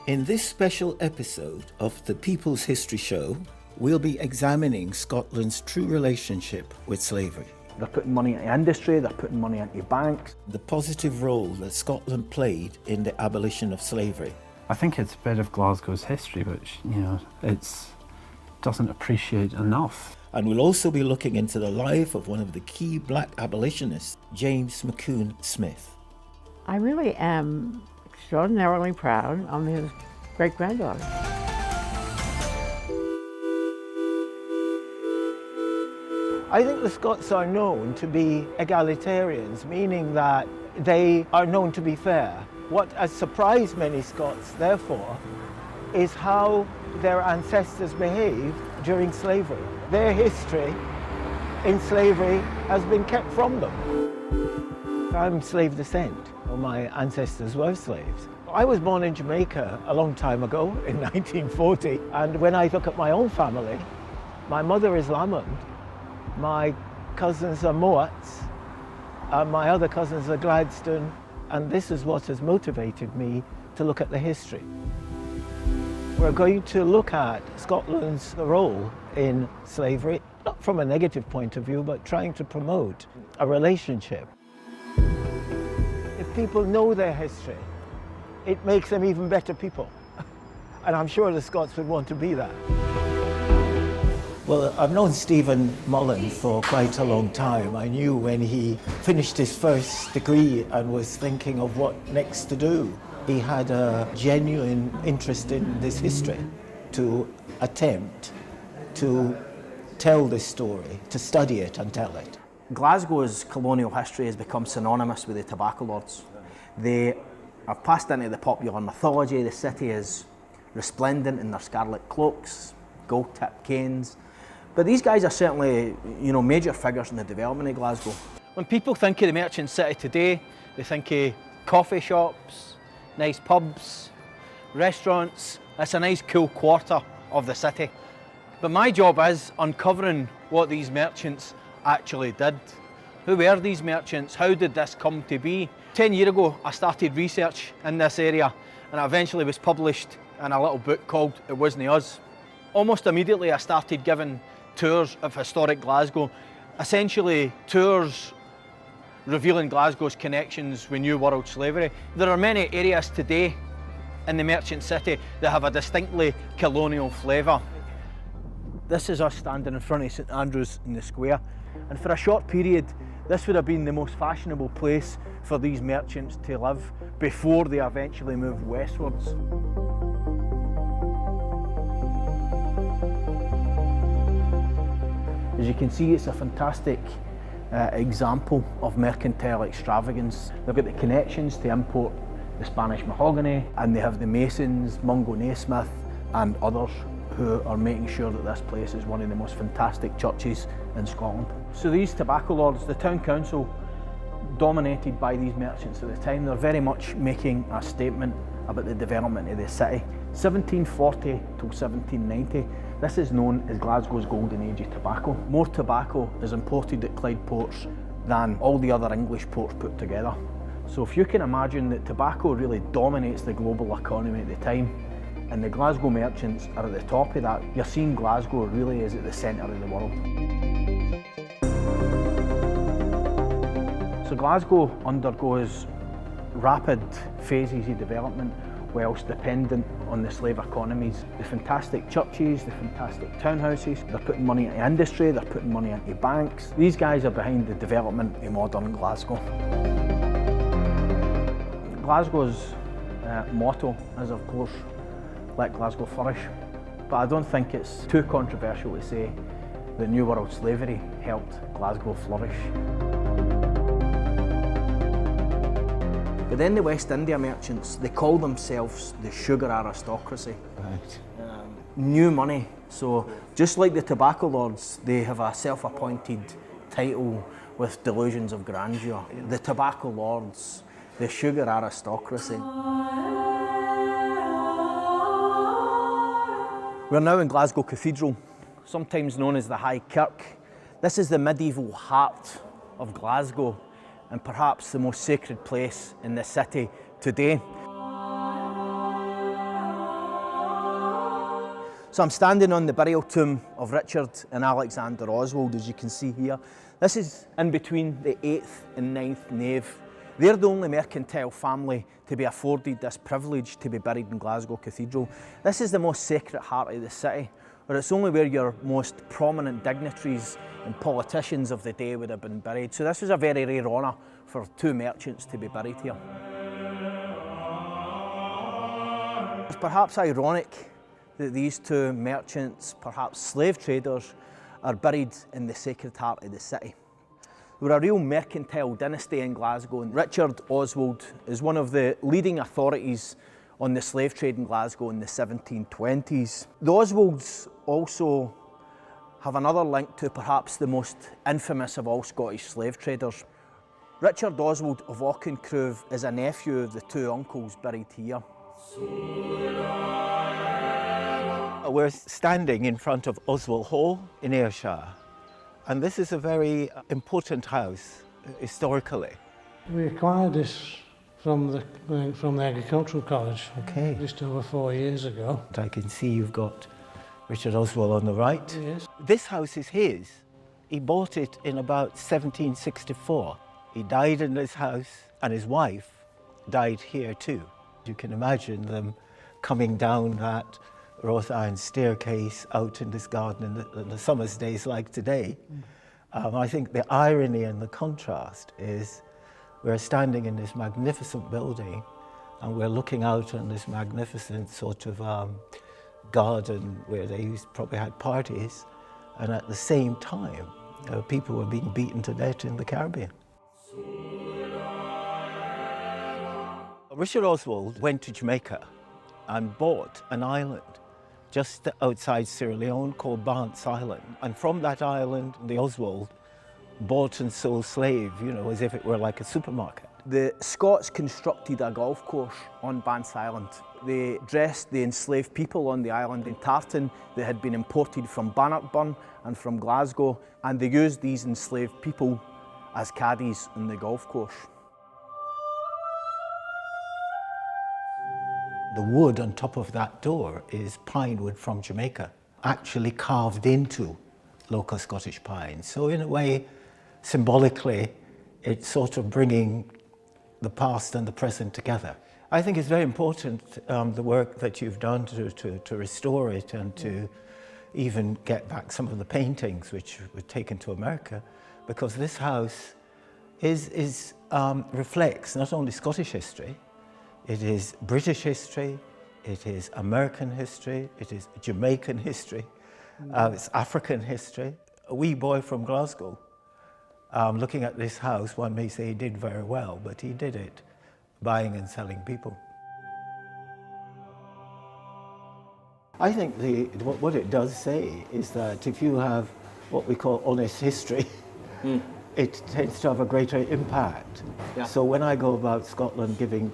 In this special episode of the People's History Show, we'll be examining Scotland's true relationship with slavery. They're putting money into industry, they're putting money into banks. The positive role that Scotland played in the abolition of slavery. I think it's a bit of Glasgow's history which, it doesn't appreciate enough. And we'll also be looking into the life of one of the key black abolitionists, James McCoon Smith. I really am extraordinarily proud. I'm his great-granddaughter. I think the Scots are known to be egalitarians, meaning that they are known to be fair. What has surprised many Scots, therefore, is how their ancestors behaved during slavery. Their history in slavery has been kept from them. I'm slave descent. My ancestors were slaves. I was born in Jamaica a long time ago, in 1940, and when I look at my own family, my mother is Lamond, my cousins are Moats, and my other cousins are Gladstone, and this is what has motivated me to look at the history. We're going to look at Scotland's role in slavery, not from a negative point of view, but trying to promote a relationship. If people know their history, it makes them even better people. And I'm sure the Scots would want to be that. Well, I've known Stephen Mullen for quite a long time. I knew when he finished his first degree and was thinking of what next to do. He had a genuine interest in this history, to attempt to tell this story, to study it and tell it. Glasgow's colonial history has become synonymous with the tobacco lords. They have passed into the popular mythology. The city is resplendent in their scarlet cloaks, gold-tipped canes. But these guys are certainly, major figures in the development of Glasgow. When people think of the merchant city today, they think of coffee shops, nice pubs, restaurants. It's a nice cool quarter of the city. But my job is uncovering what these merchants actually did. Who were these merchants? How did this come to be? 10 years ago, I started research in this area, and it eventually was published in a little book called It Wasn't Us. Almost immediately, I started giving tours of historic Glasgow, essentially tours revealing Glasgow's connections with New World slavery. There are many areas today in the merchant city that have a distinctly colonial flavour. This is us standing in front of St Andrews in the square, and for a short period this would have been the most fashionable place for these merchants to live before they eventually moved westwards. As you can see, it's a fantastic example of mercantile extravagance. They've got the connections to import the Spanish mahogany, and they have the masons, Mungo Naismith and others who are making sure that this place is one of the most fantastic churches in Scotland. So these tobacco lords, the town council, dominated by these merchants at the time, they're very much making a statement about the development of the city. 1740 till 1790, this is known as Glasgow's golden age of tobacco. More tobacco is imported at Clyde ports than all the other English ports put together. So if you can imagine that tobacco really dominates the global economy at the time, and the Glasgow merchants are at the top of that, you're seeing Glasgow really is at the centre of the world. So Glasgow undergoes rapid phases of development whilst dependent on the slave economies. The fantastic churches, the fantastic townhouses, they're putting money into industry, they're putting money into banks. These guys are behind the development of modern Glasgow. Glasgow's motto is, of course, let Glasgow flourish. But I don't think it's too controversial to say that New World slavery helped Glasgow flourish. But then the West India merchants, they call themselves the sugar aristocracy. Right. New money. So just like the tobacco lords, they have a self-appointed title with delusions of grandeur. The tobacco lords, the sugar aristocracy. We're now in Glasgow Cathedral, sometimes known as the High Kirk. This is the medieval heart of Glasgow and perhaps the most sacred place in the city today. So I'm standing on the burial tomb of Richard and Alexander Oswald, as you can see here. This is in between the 8th and 9th nave. They're the only mercantile family to be afforded this privilege to be buried in Glasgow Cathedral. This is the most sacred heart of the city, where it's only where your most prominent dignitaries and politicians of the day would have been buried. So this was a very rare honour for two merchants to be buried here. It's perhaps ironic that these two merchants, perhaps slave traders, are buried in the sacred heart of the city. They were a real mercantile dynasty in Glasgow, and Richard Oswald is one of the leading authorities on the slave trade in Glasgow in the 1720s. The Oswalds also have another link to perhaps the most infamous of all Scottish slave traders. Richard Oswald of Auchencruive is a nephew of the two uncles buried here. We're standing in front of Oswald Hall in Ayrshire, and this is a very important house historically. We acquired this from the Agricultural College just over 4 years ago. I can see you've got Richard Oswald on the right. Yes. This house is his. He bought it in about 1764. He died in this house, and his wife died here too. You can imagine them coming down that wrought iron staircase out in this garden in the summer's days like today. I think the irony and the contrast is we're standing in this magnificent building and we're looking out on this magnificent sort of garden where they probably had parties, and at the same time people were being beaten to death in the Caribbean. Richard Oswald went to Jamaica and bought an island just outside Sierra Leone called Barnes Island. And from that island, the Oswald bought and sold slaves, you know, as if it were like a supermarket. The Scots constructed a golf course on Barnes Island. They dressed the enslaved people on the island in tartan that had been imported from Bannockburn and from Glasgow, and they used these enslaved people as caddies on the golf course. The wood on top of that door is pine wood from Jamaica, actually carved into local Scottish pine. So in a way, symbolically, it's sort of bringing the past and the present together. I think it's very important, the work that you've done to restore it and to even get back some of the paintings which were taken to America, because this house reflects not only Scottish history, it is British history, it is American history, it is Jamaican history, it's African history. A wee boy from Glasgow, looking at this house, one may say he did very well, but he did it buying and selling people. I think what it does say is that if you have what we call honest history, it tends to have a greater impact. Yeah. So when I go about Scotland giving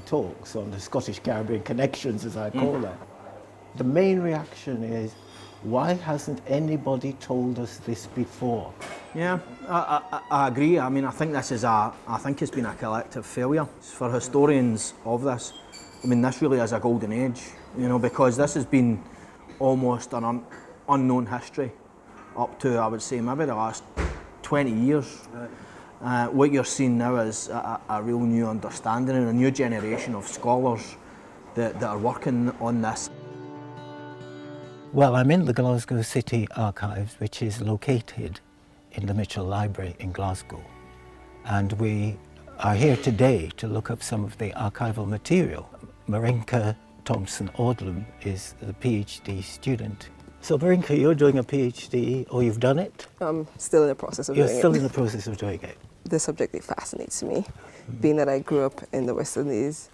talks on the Scottish Caribbean connections, as I call them, the main reaction is, why hasn't anybody told us this before? Yeah, I agree. I mean, I think this is I think it's been a collective failure for historians of this. I mean, this really is a golden age, because this has been almost an unknown history up to, I would say, maybe the last 20 years. Right. What you're seeing now is a real new understanding and a new generation of scholars that are working on this. Well, I'm in the Glasgow City Archives, which is located in the Mitchell Library in Glasgow. And we are here today to look up some of the archival material. Marinka Thompson-Odlum is the PhD student. So Marinka, you're doing a PhD, or you've done it? I'm still in the process of doing it. You're still in the process of doing it. The subject, it fascinates me, being that I grew up in the West Indies,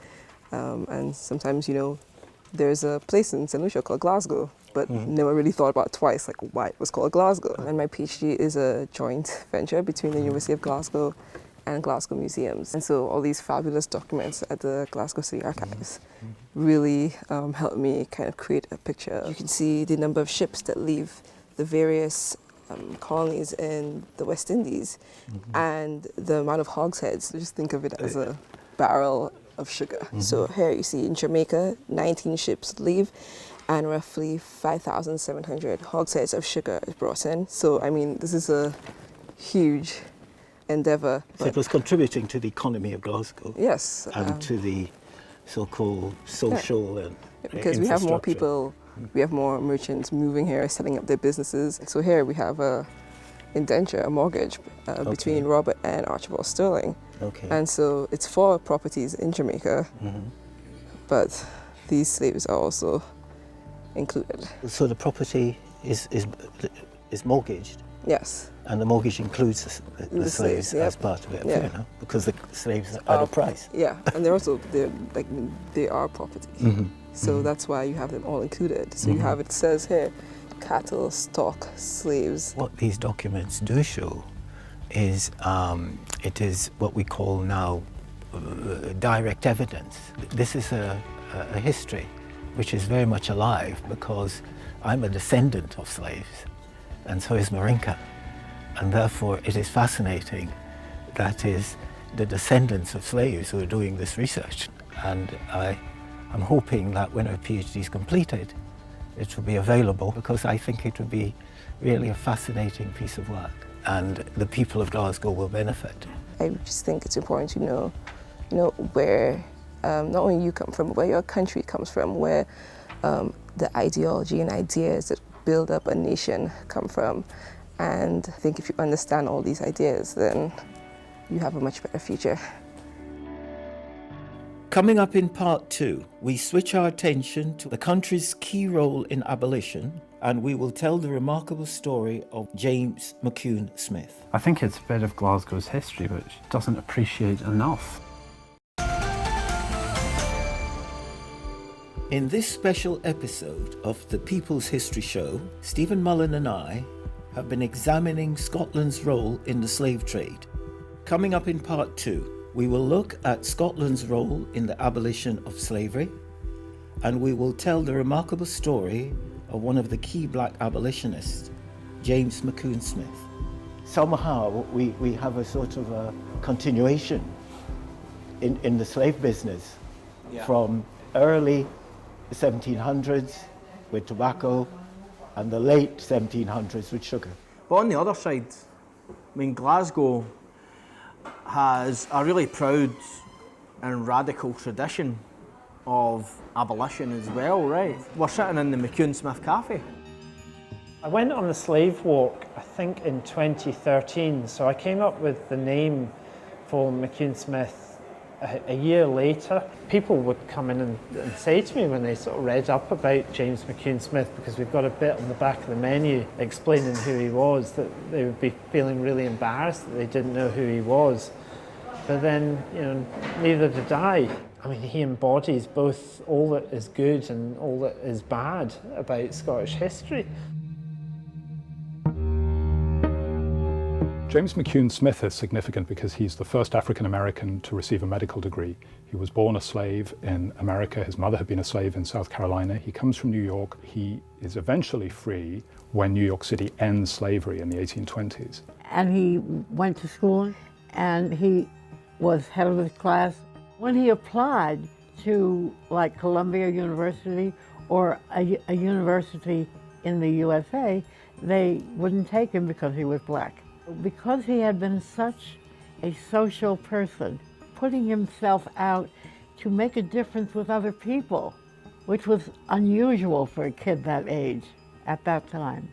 and sometimes, there's a place in St. Lucia called Glasgow, but never really thought about twice, like why it was called Glasgow. And my PhD is a joint venture between the University of Glasgow and Glasgow Museums. And so all these fabulous documents at the Glasgow City Archives really helped me kind of create a picture. You can see the number of ships that leave the various colonies in the West Indies and the amount of hogsheads. So just think of it as a barrel of sugar. So here you see in Jamaica, 19 ships leave, and roughly 5,700 hogsheads of sugar is brought in. So, I mean, this is a huge endeavour. So it was contributing to the economy of Glasgow. Yes. And to the so-called social and because we have more infrastructure. people, we have more merchants moving here, setting up their businesses. So here we have a indenture, a mortgage between Robert and Archibald Sterling. Okay. And so it's for properties in Jamaica, but these slaves are also included. So the property is mortgaged, Yes. and the mortgage includes the slaves yep. as part of it. Yeah. Fair enough, because the slaves are the price. Yeah, and they are property. So that's why you have them all included. So you have, it says here, cattle, stock, slaves. What these documents do show is it is what we call now direct evidence. This is a history which is very much alive, because I'm a descendant of slaves, and so is Marinka. And therefore it is fascinating that is the descendants of slaves who are doing this research. And I'm hoping that when her PhD is completed, it will be available, because I think it will be really a fascinating piece of work, and the people of Glasgow will benefit. I just think it's important to know where not only you come from, but where your country comes from, where the ideology and ideas that build up a nation come from. And I think if you understand all these ideas, then you have a much better future. Coming up in part 2, we switch our attention to the country's key role in abolition, and we will tell the remarkable story of James McCune Smith. I think it's a bit of Glasgow's history which doesn't appreciate enough. In this special episode of the People's History Show, Stephen Mullen and I have been examining Scotland's role in the slave trade. Coming up in part 2, we will look at Scotland's role in the abolition of slavery, and we will tell the remarkable story of one of the key black abolitionists, James McCune Smith. Somehow we have a sort of a continuation in the slave business from early 1700s with tobacco and the late 1700s with sugar. But on the other side, I mean, Glasgow has a really proud and radical tradition of abolition as well, right? We're sitting in the McCune Smith Cafe. I went on the slave walk, I think in 2013, so I came up with the name for McCune Smith a year later. People would come in and say to me when they sort of read up about James McCune Smith, because we've got a bit on the back of the menu explaining who he was, that they would be feeling really embarrassed that they didn't know who he was. But then, neither did I. I mean, he embodies both all that is good and all that is bad about Scottish history. James McCune Smith is significant because he's the first African American to receive a medical degree. He was born a slave in America. His mother had been a slave in South Carolina. He comes from New York. He is eventually free when New York City ends slavery in the 1820s. And he went to school and he was head of his class. When he applied to like Columbia University or a university in the USA, they wouldn't take him because he was black. Because he had been such a social person, putting himself out to make a difference with other people, which was unusual for a kid that age at that time.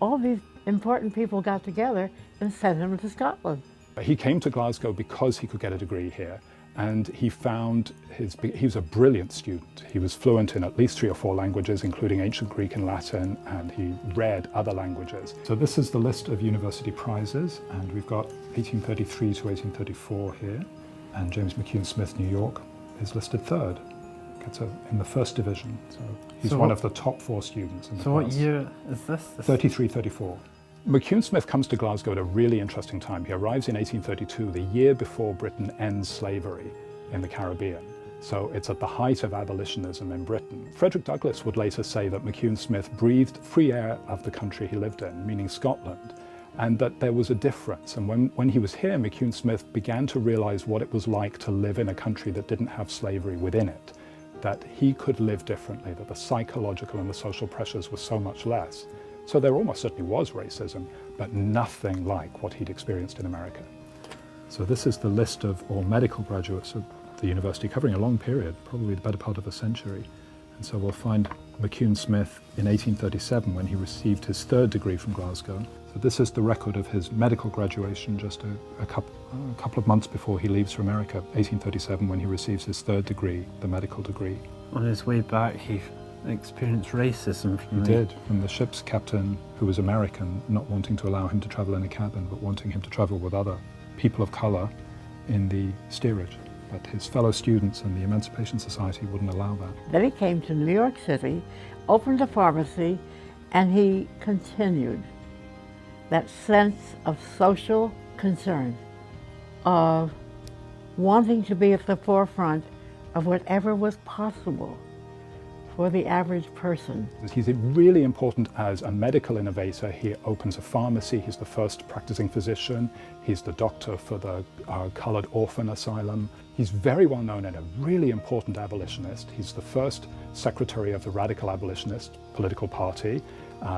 All these important people got together and sent him to Scotland. He came to Glasgow because he could get a degree here, and he found he was a brilliant student. He was fluent in at least 3 or 4 languages, including ancient Greek and Latin, and he read other languages. So this is the list of university prizes, and we've got 1833 to 1834 here, and James McCune Smith, New York, is listed 3rd. Gets in the 1st division, so he's one of the top 4 students in the class. So what year is this? 33, 34. McCune Smith comes to Glasgow at a really interesting time. He arrives in 1832, the year before Britain ends slavery in the Caribbean. So it's at the height of abolitionism in Britain. Frederick Douglass would later say that McCune Smith breathed free air of the country he lived in, meaning Scotland, and that there was a difference. And when he was here, McCune Smith began to realize what it was like to live in a country that didn't have slavery within it. that he could live differently, that the psychological and the social pressures were so much less. So there almost certainly was racism, but nothing like what he'd experienced in America. So this is the list of all medical graduates of the university, covering a long period, probably the better part of a century. And so we'll find McCune Smith in 1837 when he received his third degree from Glasgow. So this is the record of his medical graduation just a couple of months before he leaves for America, 1837, when he receives his third degree, the medical degree. On his way back, he experienced racism from the ship's captain, who was American, not wanting to allow him to travel in a cabin, but wanting him to travel with other people of colour in the steerage. But his fellow students and the Emancipation Society wouldn't allow that. Then he came to New York City, opened a pharmacy, and he continued that sense of social concern, of wanting to be at the forefront of whatever was possible for the average person. He's really important as a medical innovator. He opens a pharmacy, he's the first practicing physician, he's the doctor for the coloured orphan asylum. He's very well known and a really important abolitionist. He's the first secretary of the Radical Abolitionist political party,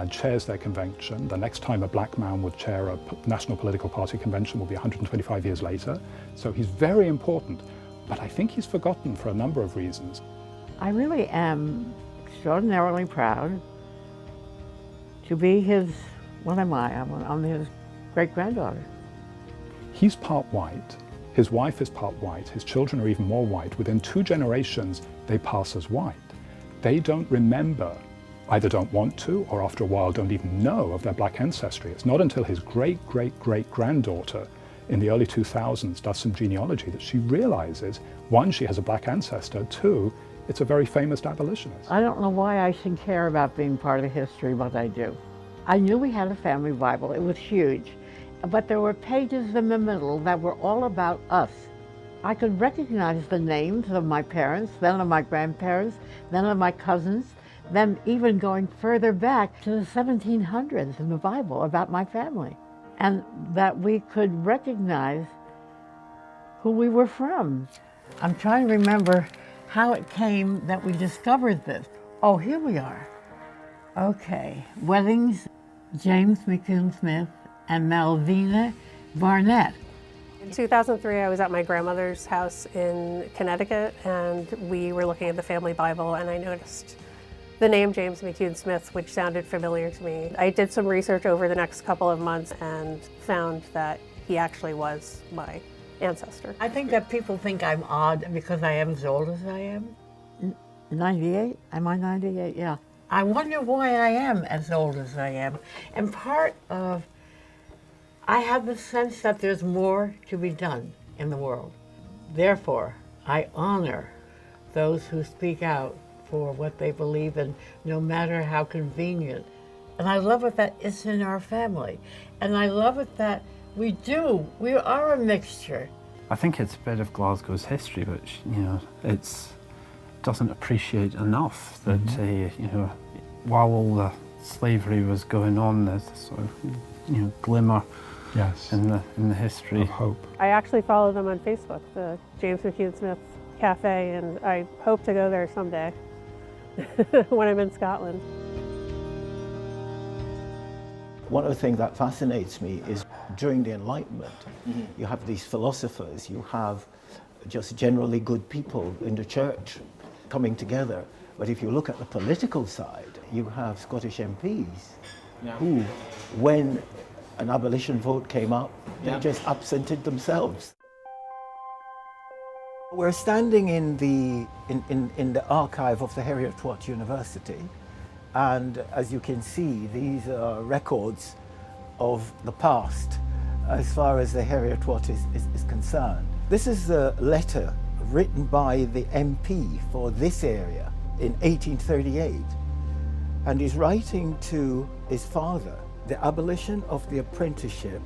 chairs their convention. The next time a black man would chair a national political party convention will be 125 years later. So he's very important, but I think he's forgotten for a number of reasons. I really am extraordinarily proud to be his, what am I? I'm his great-granddaughter. He's part white, his wife is part white, his children are even more white. Within 2 generations, they pass as white. They don't remember, either don't want to, or after a while don't even know of their black ancestry. It's not until his great-great-great-granddaughter in the early 2000s does some genealogy that she realizes, 1, she has a black ancestor, 2, it's a very famous abolitionist. I don't know why I should care about being part of history, but I do. I knew we had a family Bible. It was huge. But there were pages in the middle that were all about us. I could recognize the names of my parents, then of my grandparents, then of my cousins, then even going further back to the 1700s in the Bible about my family. And that we could recognize who we were from. I'm trying to remember how it came that we discovered this. Oh, here we are. Okay, weddings, James McCune Smith and Malvina Barnett. In 2003, I was at my grandmother's house in Connecticut, and we were looking at the family Bible, and I noticed the name James McCune Smith, which sounded familiar to me. I did some research over the next couple of months and found that he actually was my ancestor. I think that people think I'm odd because I am as old as I am. 98? Am I 98? Yeah. I wonder why I am as old as I am. And part of, I have the sense that there's more to be done in the world. Therefore, I honor those who speak out for what they believe in, no matter how convenient. And I love it that it's in our family. And I love it that we are a mixture. I think it's a bit of Glasgow's history, which, it doesn't appreciate enough that, while all the slavery was going on, there's this sort of, glimmer in the history. Of hope. I actually follow them on Facebook, the James McCune Smith Cafe, and I hope to go there someday when I'm in Scotland. One of the things that fascinates me is during the Enlightenment, you have these philosophers, you have just generally good people in the church coming together. But if you look at the political side, you have Scottish MPs who, when an abolition vote came up, they just absented themselves. We're standing in the archive of the Heriot-Watt University. And as you can see, these are records of the past as far as the Heriot-Watt is concerned. This is a letter written by the MP for this area in 1838. And he's writing to his father. The abolition of the apprenticeship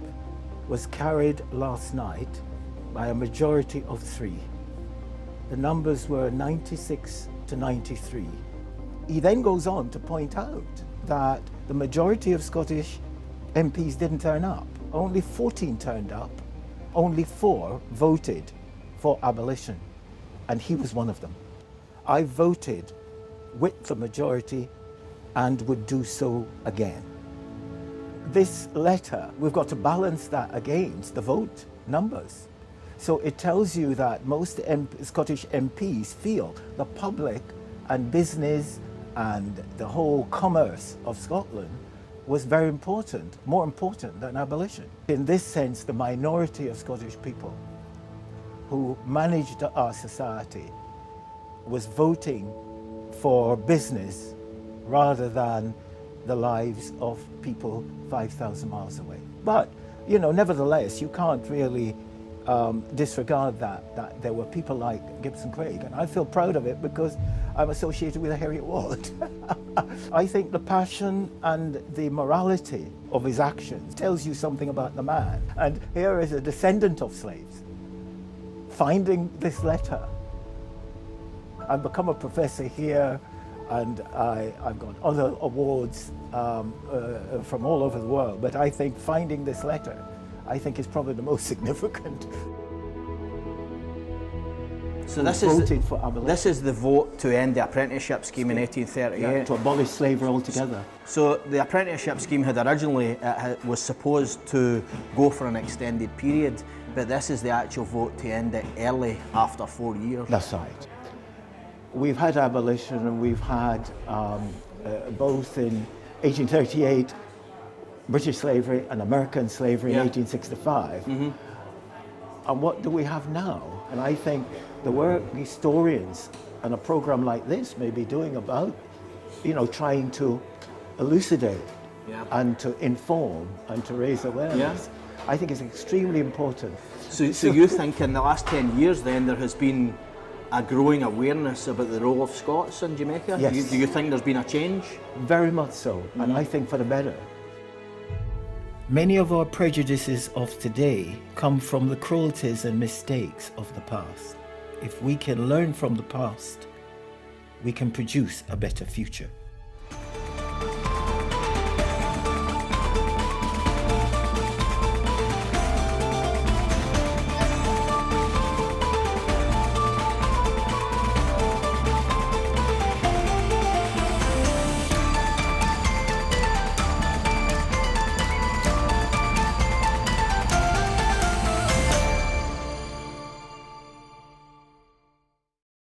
was carried last night by a majority of 3. The numbers were 96 to 93. He then goes on to point out that the majority of Scottish MPs didn't turn up. Only 14 turned up. Only 4 voted for abolition. And he was one of them. I voted with the majority and would do so again. This letter, we've got to balance that against the vote numbers. So it tells you that most Scottish MPs feel the public and business and the whole commerce of Scotland was very important, more important than abolition. In this sense, the minority of Scottish people who managed our society was voting for business rather than the lives of people 5,000 miles away. But, you know, nevertheless, you can't really disregard that there were people like Gibson Craig, and I feel proud of it because I'm associated with a Heriot Ward. I think the passion and the morality of his actions tells you something about the man. And here is a descendant of slaves finding this letter. I've become a professor here, and I've got other awards from all over the world, but I think finding this letter, I think, is probably the most significant. So this is the vote to end the apprenticeship scheme in 1838. Yeah, to abolish slavery altogether. So the apprenticeship scheme had originally was supposed to go for an extended period, but this is the actual vote to end it early after 4 years. That's right. We've had abolition, and we've had both in 1838 British slavery and American slavery in 1865. Mm-hmm. And what do we have now? And I think the work historians and a program like this may be doing about, you know, trying to elucidate and to inform and to raise awareness, I think is extremely important. So you think in the last 10 years then there has been a growing awareness about the role of Scots in Jamaica? Yes. Do you think there's been a change? Very much so, and I think for the better. Many of our prejudices of today come from the cruelties and mistakes of the past. If we can learn from the past, we can produce a better future.